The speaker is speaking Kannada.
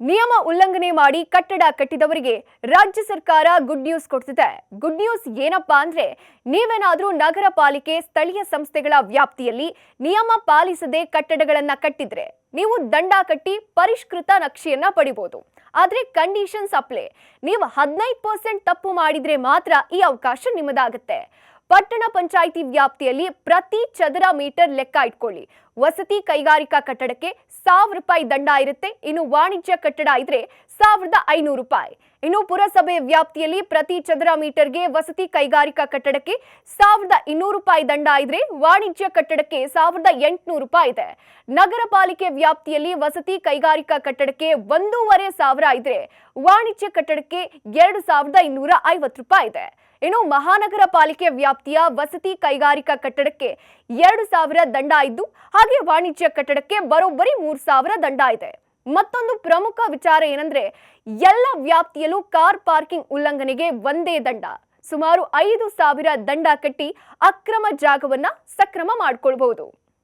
ನಿಯಮ ಉಲ್ಲಂಘನೆ ಮಾಡಿ ಕಟ್ಟಡ ಕಟ್ಟಿದವರಿಗೆ ರಾಜ್ಯ ಸರ್ಕಾರ ಗುಡ್ ನ್ಯೂಸ್ ಕೊಡ್ತಿದೆ. ಗುಡ್ ನ್ಯೂಸ್ ಏನಪ್ಪಾ ಅಂದ್ರೆ, ನೀವೇನಾದ್ರೂ ನಗರ ಪಾಲಿಕೆ ಸ್ಥಳೀಯ ಸಂಸ್ಥೆಗಳ ವ್ಯಾಪ್ತಿಯಲ್ಲಿ ನಿಯಮ ಪಾಲಿಸದೆ ಕಟ್ಟಡಗಳನ್ನ ಕಟ್ಟಿದ್ರೆ ನೀವು ದಂಡ ಕಟ್ಟಿ ಪರಿಷ್ಕೃತ ನಕ್ಷೆಯನ್ನ ಪಡಿಬಹುದು. ಆದ್ರೆ ಕಂಡೀಷನ್ಸ್ ಅಪ್ಲೈ. ನೀವು 15% ತಪ್ಪು ಮಾಡಿದ್ರೆ ಮಾತ್ರ ಈ ಅವಕಾಶ ನಿಮ್ಮದಾಗುತ್ತೆ. ಪಟ್ಟಣ ಪಂಚಾಯಿತಿ ವ್ಯಾಪ್ತಿಯಲ್ಲಿ ಪ್ರತಿ ಚದರ ಮೀಟರ್ ಲೆಕ್ಕ ಇಟ್ಕೊಳ್ಳಿ. ವಸತಿ ಕೈಗಾರಿಕಾ ಕಟ್ಟಡಕ್ಕೆ 1000 ರೂಪಾಯಿ ದಂಡ ಇರುತ್ತೆ. ಇನ್ನು ವಾಣಿಜ್ಯ ಕಟ್ಟಡ ಇದ್ರೆ 1500 ರೂಪಾಯಿ. ಇನ್ನು ಪುರಸಭೆ ವ್ಯಾಪ್ತಿಯಲ್ಲಿ ಪ್ರತಿ ಚದರ ಮೀಟರ್ಗೆ ವಸತಿ ಕೈಗಾರಿಕಾ ಕಟ್ಟಡಕ್ಕೆ 1200 ರೂಪಾಯಿ ದಂಡ ಇದ್ರೆ ವಾಣಿಜ್ಯ ಕಟ್ಟಡಕ್ಕೆ 1800 ರೂಪಾಯಿ ಇದೆ. ನಗರ ಪಾಲಿಕೆ ವ್ಯಾಪ್ತಿಯಲ್ಲಿ ವಸತಿ ಕೈಗಾರಿಕಾ ಕಟ್ಟಡಕ್ಕೆ 1500 ಇದ್ರೆ ವಾಣಿಜ್ಯ ಕಟ್ಟಡಕ್ಕೆ 2250 ರೂಪಾಯಿ ಇದೆ. ಇನ್ನು ಮಹಾನಗರ ಪಾಲಿಕೆ ವ್ಯಾಪ್ತಿಯ ವಸತಿ ಕೈಗಾರಿಕಾ ಕಟ್ಟಡಕ್ಕೆ 2000 ದಂಡ ಇದ್ದು, ಹಾಗೆ ವಾಣಿಜ್ಯ ಕಟ್ಟಡಕ್ಕೆ ಬರೋಬ್ಬರಿ 3000 ದಂಡ ಇದೆ. ಮತ್ತೊಂದು ಪ್ರಮುಖ ವಿಚಾರ ಏನಂದ್ರೆ, ಎಲ್ಲ ವ್ಯಾಪ್ತಿಯಲ್ಲೂ ಕಾರ್ ಪಾರ್ಕಿಂಗ್ ಉಲ್ಲಂಘನೆಗೆ ಒಂದೇ ದಂಡ. ಸುಮಾರು 5000 ದಂಡ ಕಟ್ಟಿ ಅಕ್ರಮ ಜಾಗವನ್ನ ಸಕ್ರಮ ಮಾಡಿಕೊಳ್ಳಬಹುದು.